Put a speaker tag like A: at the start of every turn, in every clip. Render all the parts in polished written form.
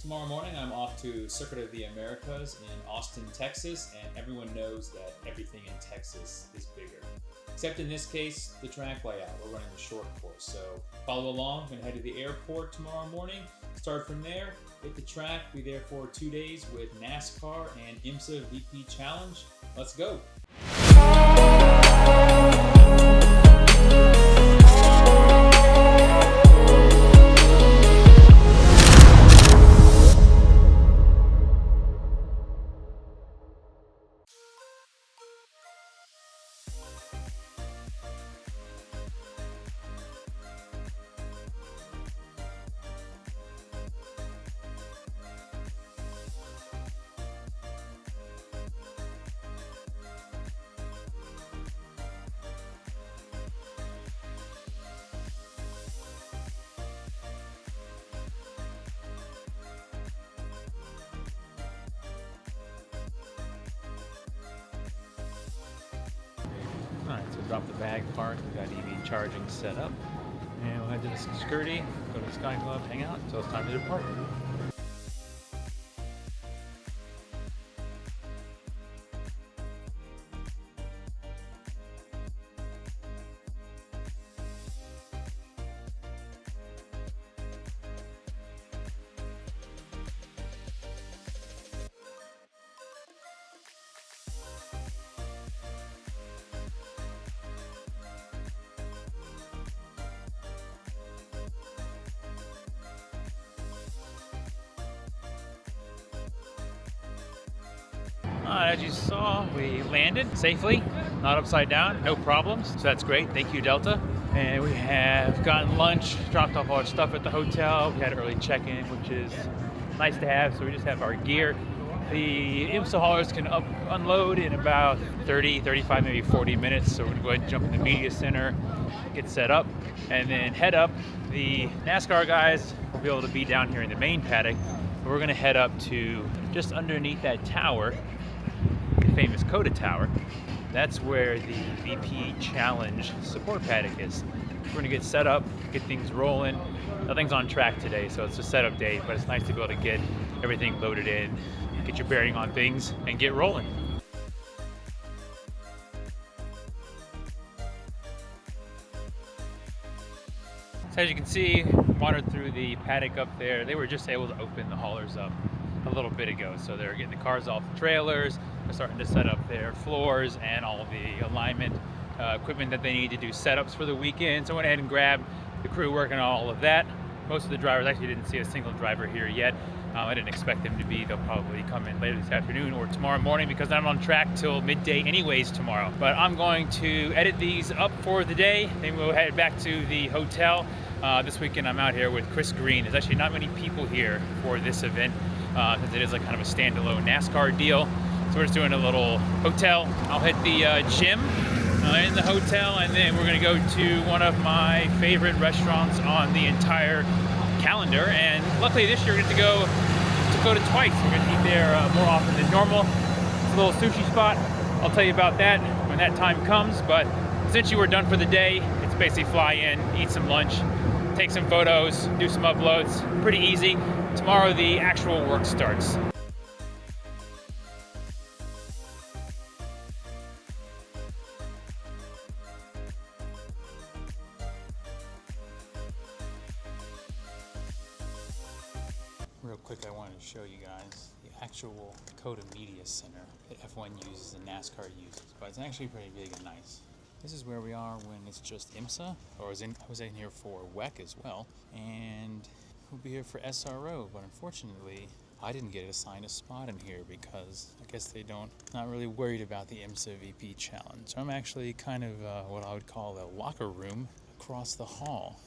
A: Tomorrow morning I'm off to Circuit of the Americas in Austin, Texas, and everyone knows that everything in Texas is bigger. Except in this case, the track layout. We're running the short course, so follow along. I'm going to head to the airport tomorrow morning, start from there, hit the track, be there for 2 days with NASCAR and IMSA VP Challenge. Let's go! Alright, so drop the bag park, we got EV charging set up, and we'll head to the security, go to the Sky Club, hang out until it's time to depart. As you saw, we landed safely, not upside down, no problems, so that's great. Thank you, Delta. And we have gotten lunch, dropped off all our stuff at the hotel. We had an early check-in, which is nice to have, so we just have our gear. The IMSA haulers can unload in about 30, 35, maybe 40 minutes, so we're gonna go ahead and jump in the media center, get set up, and then head up. The NASCAR guys will be able to be down here in the main paddock, but we're gonna head up to just underneath that tower, the famous COTA Tower. That's where the VP Challenge support paddock is. We're gonna get set up, get things rolling. Nothing's on track today, so it's a setup day, but it's nice to be able to get everything loaded in, get your bearing on things, and get rolling. So as you can see, wandered through the paddock up there. They were just able to open the haulers up a little bit ago, so they're getting the cars off the trailers. They're starting to set up their floors and all of the alignment equipment that they need to do setups for the weekend. So I went ahead and grabbed the crew working on all of that. Most of the drivers, actually didn't see a single driver here yet. I didn't expect them to be. They'll probably come in later this afternoon or tomorrow morning because I'm on track till midday anyways tomorrow. But I'm going to edit these up for the day, then we'll head back to the hotel. This weekend I'm out here with Chris Green. There's actually not many people here for this event since it is like kind of a standalone NASCAR deal. So we're just doing a little hotel. I'll hit the gym in the hotel, and then we're gonna go to one of my favorite restaurants on the entire calendar. And luckily this year we get to go to twice. We're gonna eat there more often than normal. It's a little sushi spot. I'll tell you about that when that time comes, but since you were done for the day, it's basically fly in, eat some lunch, take some photos, do some uploads. Pretty easy. Tomorrow the actual work starts. Real quick, I wanted to show you guys the actual COTA Media Center that F1 uses and NASCAR uses, but it's actually pretty big and nice. This is where we are when it's just IMSA, or I was in here for WEC as well, and we'll be here for SRO, but unfortunately I didn't get assigned a spot in here because I guess they not really worried about the IMSA VP Challenge. So I'm actually kind of what I would call a locker room across the hall.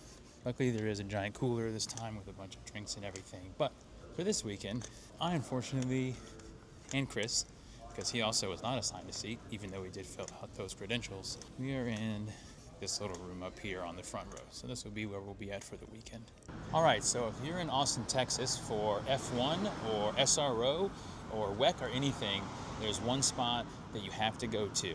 A: Luckily there is a giant cooler this time with a bunch of drinks and everything, but for this weekend, I unfortunately, and Chris, because he also was not assigned a seat, even though he did fill out those credentials, we are in this little room up here on the front row. So this will be where we'll be at for the weekend. All right, so if you're in Austin, Texas for F1 or SRO or WEC or anything, there's one spot that you have to go to.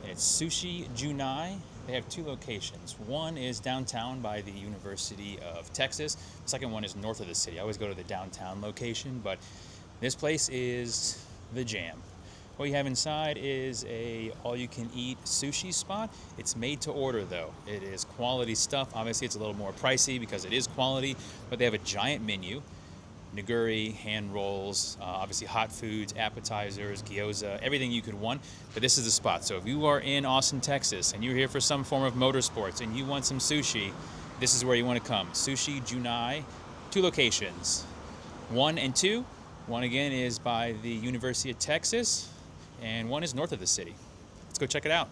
A: And it's Sushi Junai They have two locations. One is downtown by the University of Texas. The second one is north of the city. I always go to the downtown location, but this place is the jam. What you have inside is a all-you-can-eat sushi spot. It's made to order though. It is quality stuff. Obviously it's a little more pricey because it is quality, but they have a giant menu. Nigiri, hand rolls, obviously hot foods, appetizers, gyoza, everything you could want. But this is the spot. So if you are in Austin, Texas, and you're here for some form of motorsports and you want some sushi, this is where you want to come. Sushi Junai, two locations, 1 and 2. One again is by the University of Texas, and one is north of the city. Let's go check it out.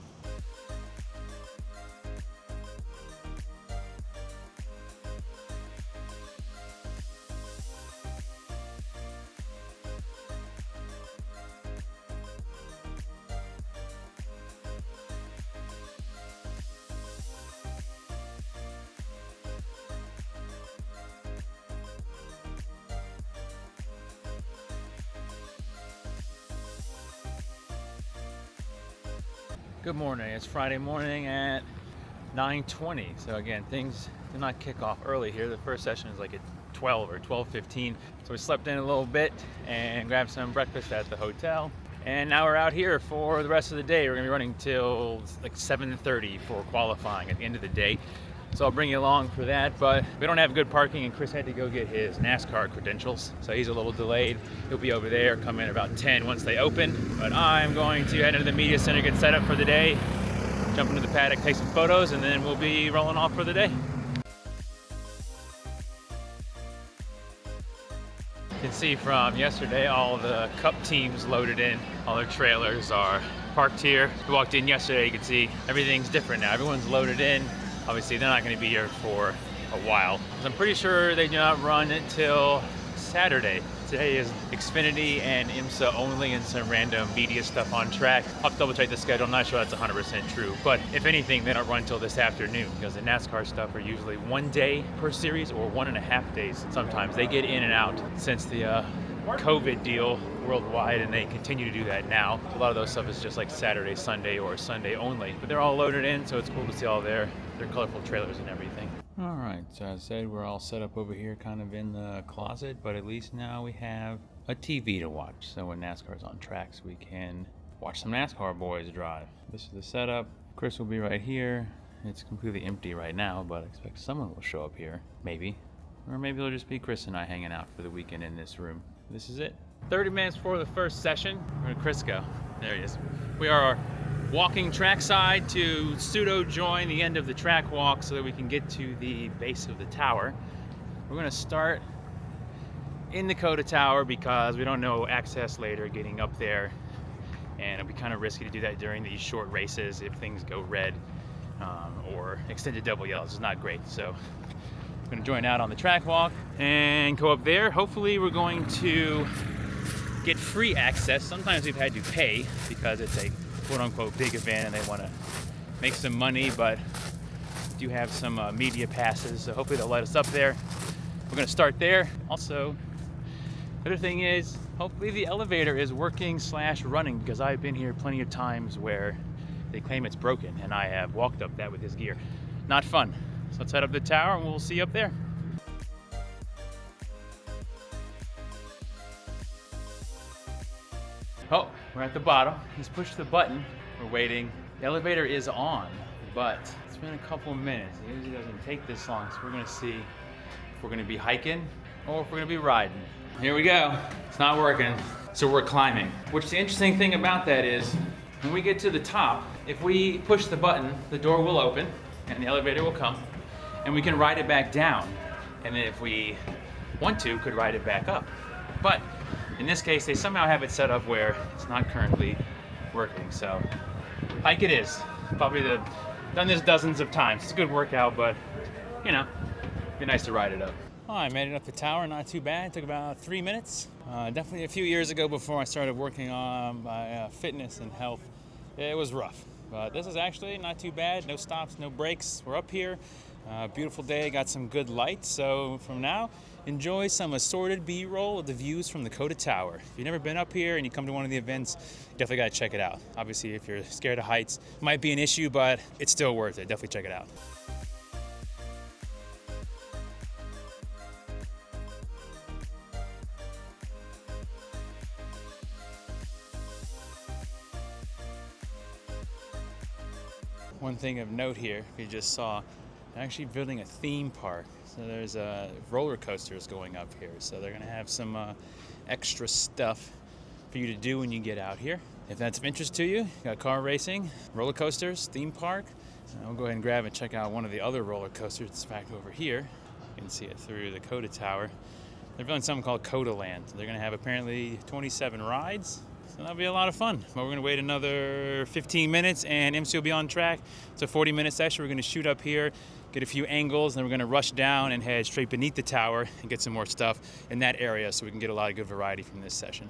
A: Good morning. It's Friday morning at 9:20. So again, things do not kick off early here. The first session is like at 12 or 12:15. So we slept in a little bit and grabbed some breakfast at the hotel. And now we're out here for the rest of the day. We're gonna be running till like 7:30 for qualifying at the end of the day. So I'll bring you along for that, but we don't have good parking and Chris had to go get his NASCAR credentials. So he's a little delayed. He'll be over there, come in about 10 once they open. But I'm going to head into the media center, get set up for the day, jump into the paddock, take some photos, and then we'll be rolling off for the day. You can see from yesterday, all the Cup teams loaded in. All their trailers are parked here. We walked in yesterday, you can see everything's different now. Everyone's loaded in. Obviously, they're not going to be here for a while. I'm pretty sure they do not run until Saturday. Today is Xfinity and IMSA only and some random media stuff on track. I'll have to double check the schedule. I'm not sure that's 100% true. But if anything, they don't run until this afternoon because the NASCAR stuff are usually 1 day per series or 1.5 days. Sometimes they get in and out since the COVID deal worldwide, and they continue to do that now. A lot of those stuff is just like Saturday, Sunday, or Sunday only. But they're all loaded in, so it's cool to see all their colorful trailers and everything. All right, so as I said, we're all set up over here kind of in the closet, but at least now we have a TV to watch. So when NASCAR's on tracks, we can watch some NASCAR boys drive. This is the setup. Chris will be right here. It's completely empty right now, but I expect someone will show up here, maybe. Or maybe it'll just be Chris and I hanging out for the weekend in this room. This is it. 30 minutes before the first session, where did Chris go? There he is. We are walking trackside to pseudo join the end of the track walk so that we can get to the base of the tower. We're gonna start in the COTA Tower because we don't know access later getting up there, and it'll be kind of risky to do that during these short races if things go red or extended double yellows. It's not great. So I'm gonna join out on the track walk and go up there. Hopefully we're going to get free access. Sometimes we've had to pay because it's a quote-unquote big event and they want to make some money, but do have some media passes, so hopefully they'll let us up there. We're going to start there. Also, the other thing is, hopefully the elevator is working / running, because I've been here plenty of times where they claim it's broken and I have walked up that with this gear. Not fun. So let's head up the tower and we'll see you up there. Oh, we're at the bottom. He's pushed the button. We're waiting. The elevator is on, but it's been a couple of minutes. It usually doesn't take this long, so we're gonna see if we're gonna be hiking or if we're gonna be riding. Here we go. It's not working, so we're climbing. Which the interesting thing about that is, when we get to the top, if we push the button, the door will open and the elevator will come, and we can ride it back down. And then if we want to, could ride it back up. But in this case, they somehow have it set up where it's not currently working. So hike it is. Probably done this dozens of times. It's a good workout, but you know, it'd be nice to ride it up. Oh, I made it up the tower, not too bad. It took about 3 minutes. Definitely a few years ago before I started working on my fitness and health. It was rough, but this is actually not too bad. No stops, no breaks. We're up here. Beautiful day, got some good lights, so from now, enjoy some assorted B-roll of the views from the COTA Tower. If you've never been up here and you come to one of the events, you definitely gotta check it out. Obviously, if you're scared of heights, it might be an issue, but it's still worth it. Definitely check it out. One thing of note here, you just saw, they're actually building a theme park. So there's roller coasters going up here. So they're gonna have some extra stuff for you to do when you get out here. If that's of interest to you, you got car racing, roller coasters, theme park. I'll go ahead and grab and check out one of the other roller coasters that's back over here. You can see it through the COTA Tower. They're building something called COTA Land. So they're gonna have apparently 27 rides. So that'll be a lot of fun. But we're gonna wait another 15 minutes and IMSA will be on track. It's a 40-minute session. We're gonna shoot up here, get a few angles, and then we're gonna rush down and head straight beneath the tower and get some more stuff in that area so we can get a lot of good variety from this session.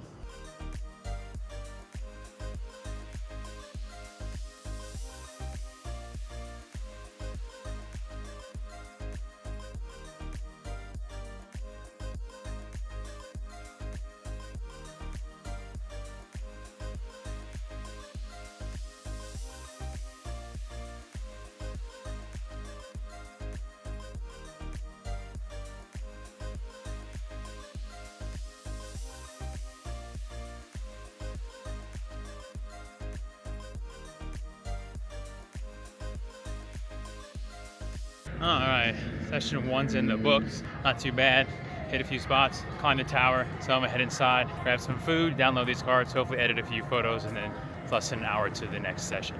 A: All right, session one's in the books. Not too bad. Hit a few spots, climb the tower. So I'm gonna head inside, grab some food, download these cards, hopefully edit a few photos, and then plus an hour to the next session.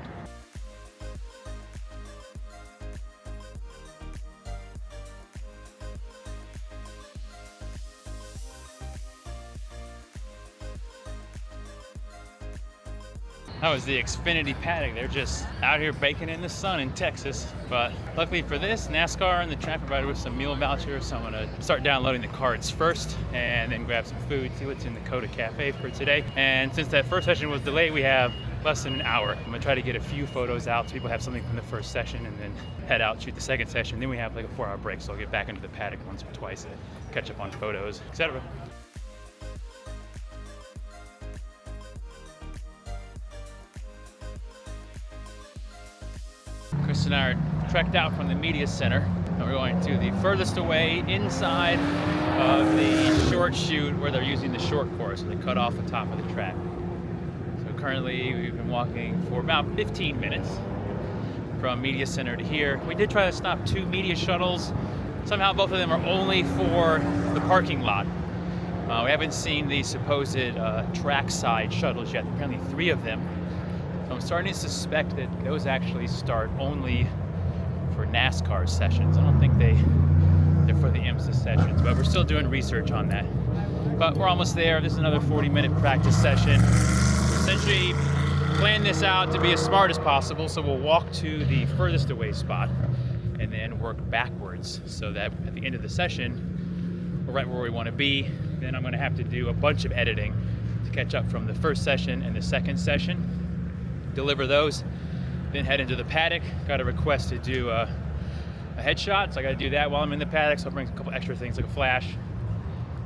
A: That was the Xfinity paddock. They're just out here baking in the sun in Texas. But luckily for this, NASCAR and the track provided with some meal vouchers. So I'm gonna start downloading the cards first and then grab some food, see what's in the COTA Cafe for today. And since that first session was delayed, we have less than an hour. I'm gonna try to get a few photos out so people have something from the first session and then head out, shoot the second session. Then we have like a 4-hour break, so I'll get back into the paddock once or twice to catch up on photos, etc. Chris and I are trekked out from the media center, and we're going to the furthest away inside of the short chute where they're using the short course, so they cut off the top of the track. So currently we've been walking for about 15 minutes from media center to here. We did try to stop 2 media shuttles. Somehow both of them are only for the parking lot. We haven't seen the supposed trackside shuttles yet, apparently 3 of them. So I'm starting to suspect that those actually start only for NASCAR sessions. I don't think they're for the IMSA sessions, but we're still doing research on that. But we're almost there. This is another 40-minute practice session. Essentially plan this out to be as smart as possible, so we'll walk to the furthest away spot and then work backwards so that at the end of the session, we're right where we want to be. Then I'm going to have to do a bunch of editing to catch up from the first session and the second session. Deliver those, then head into the paddock. Got a request to do a headshot, so I got to do that while I'm in the paddock. So I'll bring a couple extra things like a flash,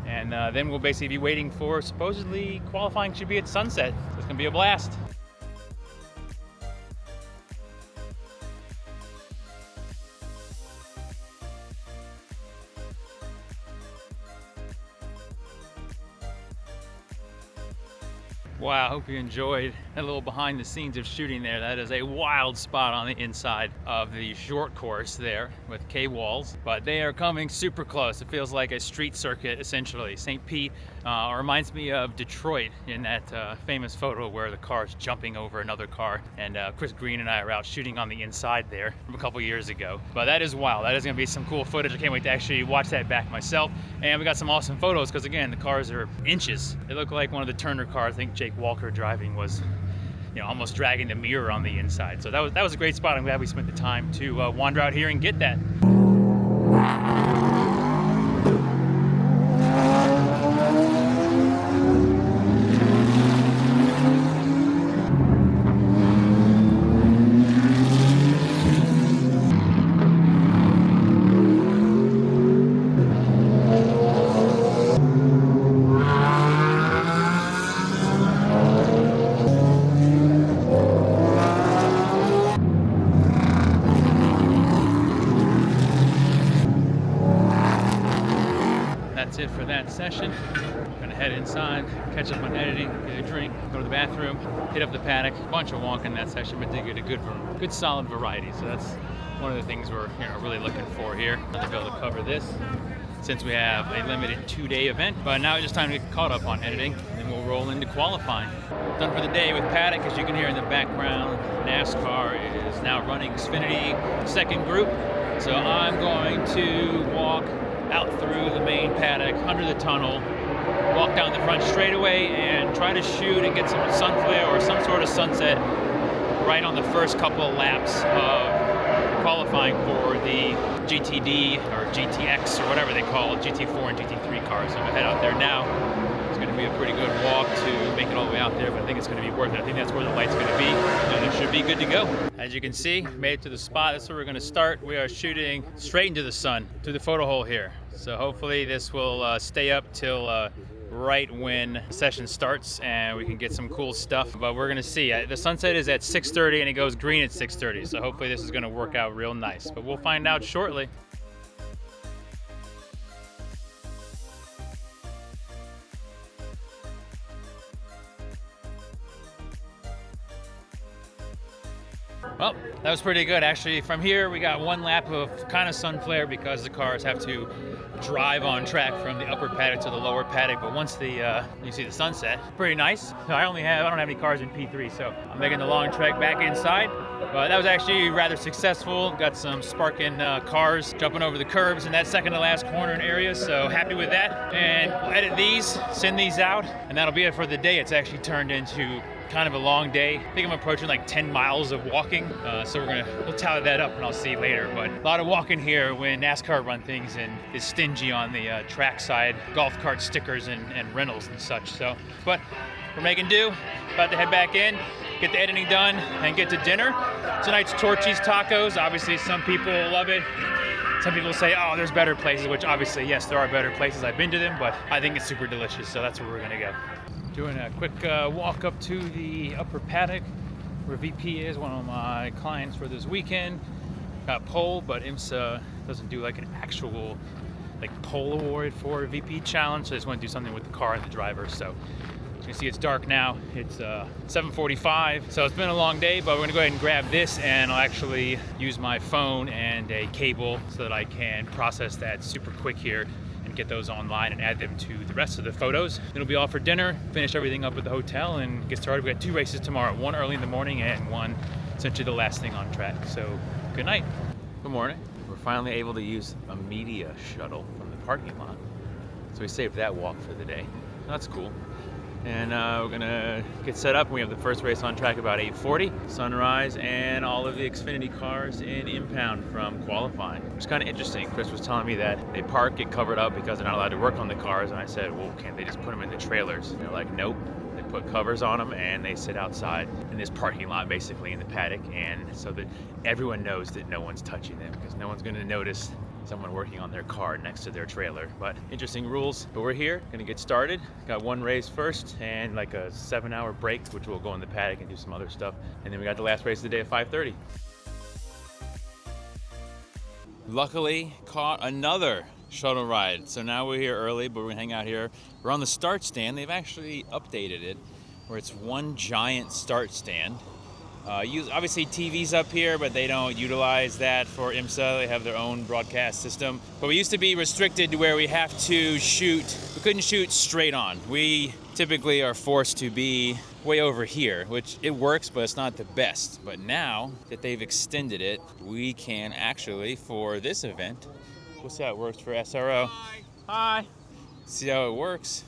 A: and then we'll basically be waiting for supposedly qualifying should be at sunset. So it's gonna be a blast. Wow, I hope you enjoyed a little behind the scenes of shooting there. That is a wild spot on the inside of the short course there with K-walls, but they are coming super close. It feels like a street circuit, essentially. St. Pete reminds me of Detroit in that famous photo where the car's jumping over another car, and Chris Green and I are out shooting on the inside there from a couple years ago. But that is wild. That is gonna be some cool footage. I can't wait to actually watch that back myself. And we got some awesome photos because again, the cars are inches. They look like one of the Turner cars I think Jake Walker driving was, you know, almost dragging the mirror on the inside. So that was a great spot. I'm glad we spent the time to wander out here and get that. session. Gonna head inside, catch up on editing, get a drink, go to the bathroom, hit up the paddock. A bunch of walking that session, but did get a good solid variety. So that's one of the things we're really looking for here, to be able to cover this, since we have a limited 2-day event. But now it's just time to get caught up on editing, and we'll roll into qualifying. Done for the day with paddock. As you can hear in the background, NASCAR is now running Xfinity second group. So I'm going to walk out through the main paddock, under the tunnel, walk down the front straightaway, and try to shoot and get some sun flare or some sort of sunset right on the first couple of laps of qualifying for the GTD or GTX or whatever they call it, GT4 and GT3 cars. So I'm gonna head out there now. It's gonna be a pretty good walk to make it all the way out there, but I think it's gonna be worth it. I think that's where the light's gonna be, and it should be good to go. As you can see, made it to the spot. That's where we're gonna start. We are shooting straight into the sun through the photo hole here. So hopefully this will stay up till right when the session starts and we can get some cool stuff, but we're gonna see. The sunset is at 6:30 and it goes green at 6:30, so hopefully this is gonna work out real nice, but we'll find out shortly. Well, that was pretty good. Actually, from here, we got one lap of kind of sun flare because the cars have to drive on track from the upper paddock to the lower paddock. But once you see the sunset, pretty nice. So I don't have any cars in P3, so I'm making the long trek back inside. But that was actually rather successful. Got some sparking cars jumping over the curbs in that second to last corner and area, so happy with that. And we'll edit these, send these out, and that'll be it for the day. It's actually turned into kind of a long day. I think I'm approaching like 10 miles of walking, so we'll tally that up and I'll see you later. But a lot of walking here when NASCAR run things and is stingy on the trackside golf cart stickers and rentals and such. So, but we're making do. About to head back in, get the editing done, and get to dinner. Tonight's Torchy's Tacos. Obviously, some people love it. Some people say, oh, there's better places, which obviously, yes, there are better places. I've been to them, but I think it's super delicious, so that's where we're gonna go. Doing a quick walk up to the upper paddock where VP is, one of my clients for this weekend. Got pole, but IMSA doesn't do like an actual pole award for a VP challenge, so I just want to do something with the car and the driver. So you can see it's dark now. It's 7:45, so it's been a long day, but we're gonna go ahead and grab this, and I'll actually use my phone and a cable so that I can process that super quick here and get those online and add them to the rest of the photos. It'll be all for dinner, finish everything up at the hotel, and get started. We got 2 races tomorrow, one early in the morning and one essentially the last thing on track. So good night. Good morning. We're finally able to use a media shuttle from the parking lot. So we saved that walk for the day. That's cool. And we're gonna get set up. We have the first race on track about 8:40. Sunrise and all of the Xfinity cars in impound from qualifying. It's kind of interesting. Chris was telling me that they park, get covered up because they're not allowed to work on the cars. And I said, well, can't they just put them in the trailers? And they're like, nope. They put covers on them and they sit outside in this parking lot, basically in the paddock, and so that everyone knows that no one's touching them, because no one's gonna notice someone working on their car next to their trailer. But interesting rules. But we're here, gonna get started. Got one race first and like a 7-hour break, which we'll go in the paddock and do some other stuff. And then we got the last race of the day at 5:30. Luckily, caught another shuttle ride. So now we're here early, but we're gonna hang out here. We're on the start stand. They've actually updated it where it's one giant start stand. Obviously TV's up here, but they don't utilize that for IMSA. They have their own broadcast system. But we used to be restricted to where we have to shoot, we couldn't shoot straight on. We typically are forced to be way over here, which it works, but it's not the best. But now that they've extended it, we can actually, for this event, we'll see how it works for SRO. Hi. See how it works.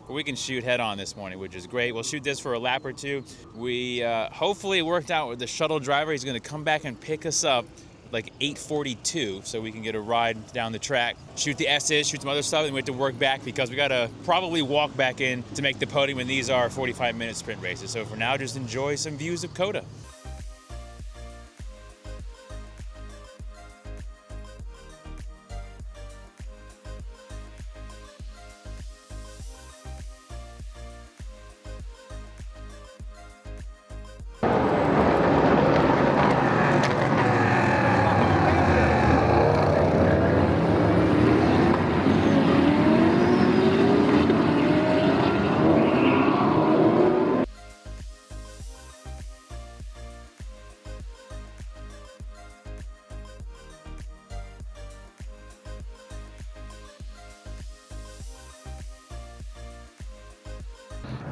A: But we can shoot head on this morning, which is great. We'll shoot this for a lap or two. We hopefully worked out with the shuttle driver. He's gonna come back and pick us up like 8:42 so we can get a ride down the track, shoot the S's, shoot some other stuff, and we have to work back because we gotta probably walk back in to make the podium, and these are 45-minute sprint races. So for now, just enjoy some views of COTA.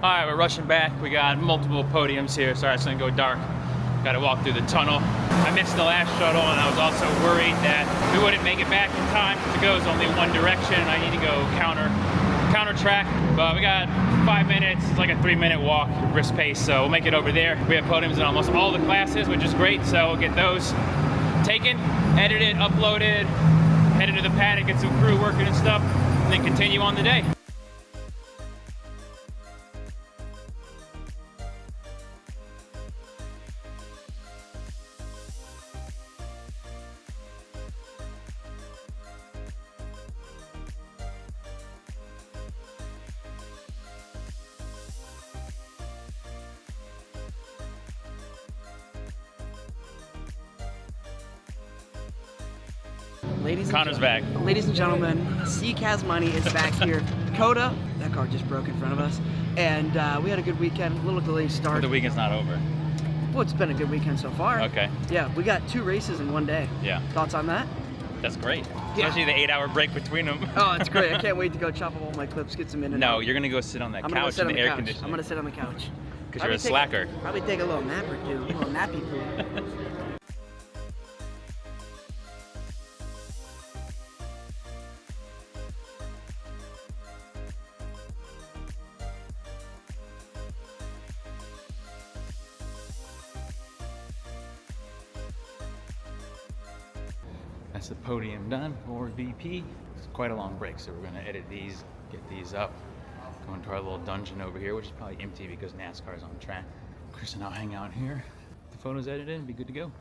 A: All right, we're rushing back. We got multiple podiums here. Sorry, it's gonna go dark. Got to walk through the tunnel. I missed the last shuttle, and I was also worried that we wouldn't make it back in time. It goes only one direction. I need to go counter track, but we got 5 minutes. It's like a 3-minute walk, brisk pace, so we'll make it over there. We have podiums in almost all the classes, which is great, so we'll get those taken, edited, uploaded, head into the paddock, get some crew working and stuff, and then continue on the day. Connor's back.
B: Ladies and gentlemen, CCAS Money is back here. COTA, that car just broke in front of us. And we had a good weekend, a little delayed start.
A: But the weekend's not over.
B: Well, it's been a good weekend so far.
A: Okay.
B: Yeah, we got 2 races in one day.
A: Yeah.
B: Thoughts on that?
A: That's great.
B: Yeah.
A: Especially the 8-hour break between them.
B: Oh, it's great. I can't wait to go chop up all my clips, get some in and out.
A: No, you're going to go sit on that couch in the air conditioning.
B: I'm going to sit on the couch.
A: Because you're a slacker.
B: Probably take a little nap or two, a little nappy poo.
A: That's the podium done for VP. It's quite a long break, so we're gonna edit these, get these up, go into our little dungeon over here, which is probably empty because NASCAR is on track. Chris and I'll hang out here. The photos edited and be good to go.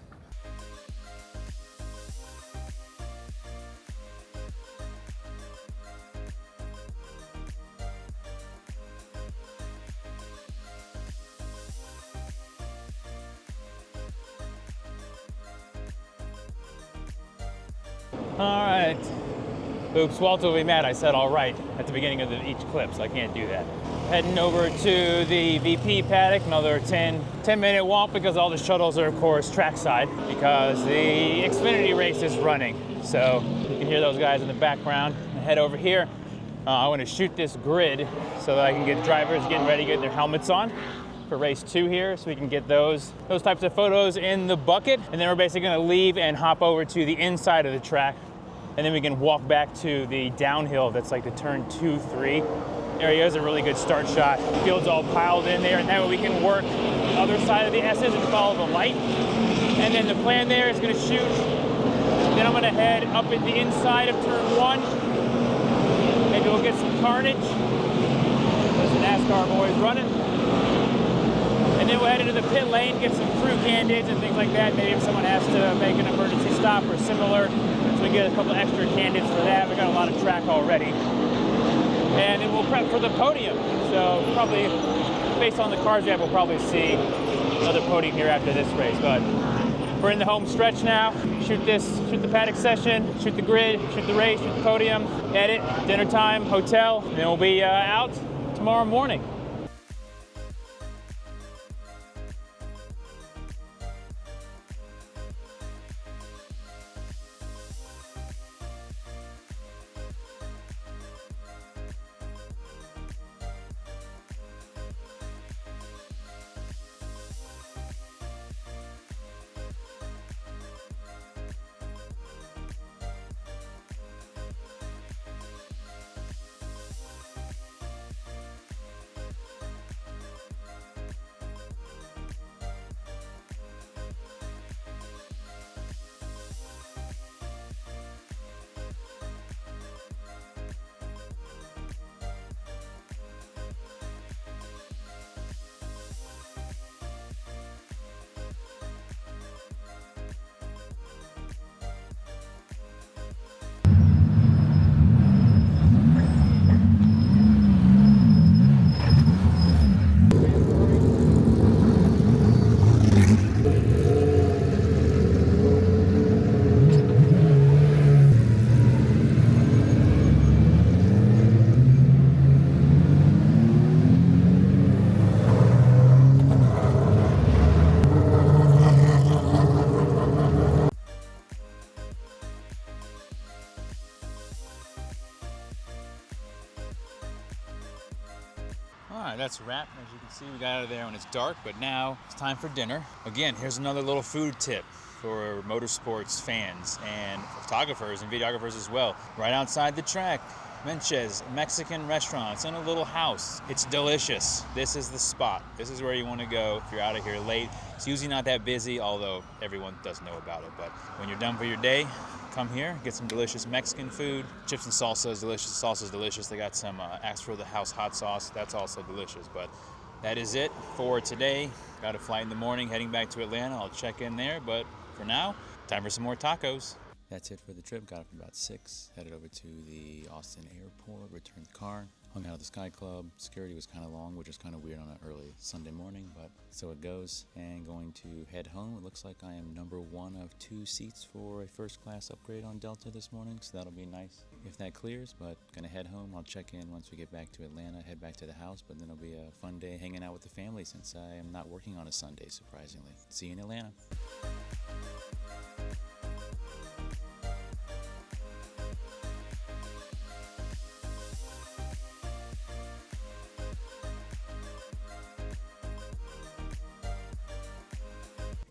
A: All right. Oops, Walter will be mad. I said all right at the beginning of each clip, so I can't do that. Heading over to the VP paddock, another 10-minute walk because all the shuttles are, of course, trackside because the Xfinity race is running. So you can hear those guys in the background. I head over here. I want to shoot this grid so that I can get drivers getting ready, getting their helmets on for race 2 here, so we can get those types of photos in the bucket. And then we're basically going to leave and hop over to the inside of the track. And then we can walk back to the downhill that's like the turn 2-3 area. Is a really good start shot. Field's all piled in there, and that way we can work the other side of the S's and follow the light. And then the plan there is going to shoot. Then I'm going to head up in the inside of turn 1. Maybe we'll get some carnage. There's the NASCAR boys running. And then we'll head into the pit lane, get some crew candidates and things like that. Maybe if someone has to make an emergency stop or similar. So we get a couple extra candidates for that. We got a lot of track already. And then we'll prep for the podium. So probably, based on the cars we have, we'll probably see another podium here after this race. But we're in the home stretch now. Shoot the paddock session, shoot the grid, shoot the race, shoot the podium, edit, dinner time, hotel, and then we'll be out tomorrow morning. Alright, that's a wrap. As you can see, we got out of there when it's dark, but now it's time for dinner. Again, here's another little food tip for motorsports fans and photographers and videographers as well. Right outside the track, Menches Mexican restaurant. It's in a little house. It's delicious. This is the spot. This is where you want to go if you're out of here late. It's usually not that busy, although everyone does know about it. But when you're done for your day, come here, get some delicious Mexican food. Chips and salsa is delicious. Salsa is delicious. They got some Ask for the House hot sauce. That's also delicious. But that is it for today. Got a flight in the morning heading back to Atlanta. I'll check in there. But for now, time for some more tacos. That's it for the trip. Got up about 6, headed over to the Austin airport, returned the car, hung out at the Sky Club. Security was kind of long, which is kind of weird on an early Sunday morning, but so it goes. And going to head home. It looks like I am number 1 of 2 seats for a first class upgrade on Delta this morning, so that'll be nice if that clears. But gonna head home. I'll check in once we get back to Atlanta, head back to the house, but then it'll be a fun day hanging out with the family since I am not working on a Sunday, surprisingly. See you in Atlanta.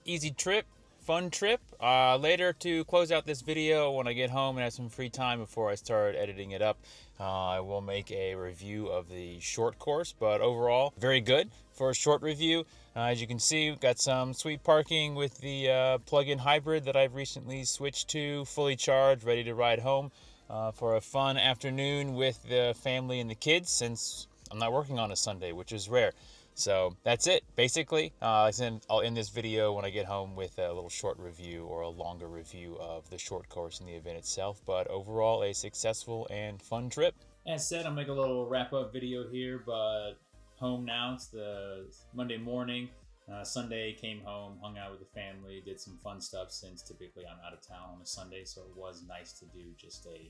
A: Easy trip, fun trip. Later, to close out this video, when I get home and have some free time before I start editing it up, I will make a review of the short course. But overall, very good for a short review. As you can see, we've got some sweet parking with the plug-in hybrid that I've recently switched to, fully charged, ready to ride home for a fun afternoon with the family and the kids, since I'm not working on a Sunday, which is rare. So that's it, basically. I'll end this video when I get home with a little short review or a longer review of the short course and the event itself. But overall, a successful and fun trip. As said, I'll make a little wrap-up video here, but home now. It's the Monday morning. Sunday, came home, hung out with the family, did some fun stuff since typically I'm out of town on a Sunday, so it was nice to do just a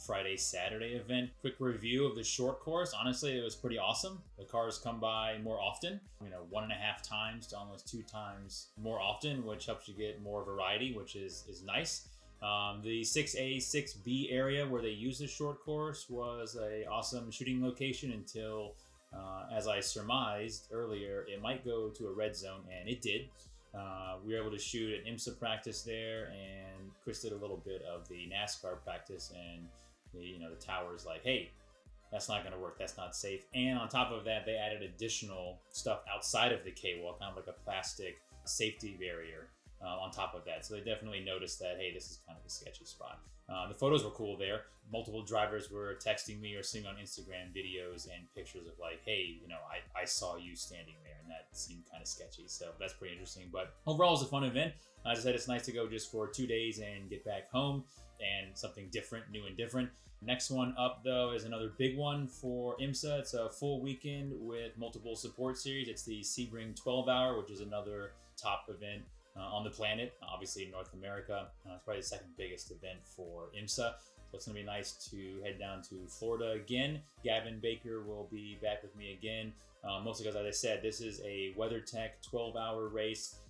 A: Friday, Saturday event. Quick review of the short course. Honestly, it was pretty awesome. The cars come by more often, 1.5 times to almost 2 times more often, which helps you get more variety, which is nice. The 6A, 6B area where they use the short course was a awesome shooting location until, as I surmised earlier, it might go to a red zone, and it did. We were able to shoot an IMSA practice there, and Chris did a little bit of the NASCAR practice, and the tower's like, hey, that's not going to work, that's not safe. And on top of that, they added additional stuff outside of the K-wall, kind of like a plastic safety barrier on top of that. So they definitely noticed that, hey, this is kind of a sketchy spot. The photos were cool there. Multiple drivers were texting me or seeing on Instagram videos and pictures of like, hey, I saw you standing there, and that seemed kind of sketchy. So that's pretty interesting. But overall, it was a fun event. As I said, it's nice to go just for 2 days and get back home and something different, new and different. Next one up, though, is another big one for IMSA. It's a full weekend with multiple support series. It's the Sebring 12-hour, which is another top event on the planet, obviously in North America. It's probably the second biggest event for IMSA. So it's going to be nice to head down to Florida again. Gavin Baker will be back with me again, mostly because, as I said, this is a WeatherTech 12-hour race.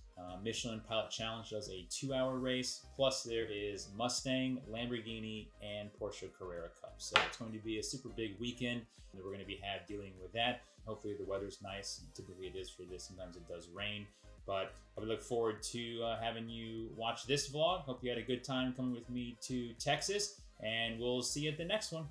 A: Michelin Pilot Challenge does a 2-hour race, plus there is Mustang, Lamborghini, and Porsche Carrera Cup. So it's going to be a super big weekend that we're going to be dealing with that. Hopefully the weather's nice. Typically it is for this. Sometimes it does rain. But I would look forward to having you watch this vlog. Hope you had a good time coming with me to Texas, and we'll see you at the next one.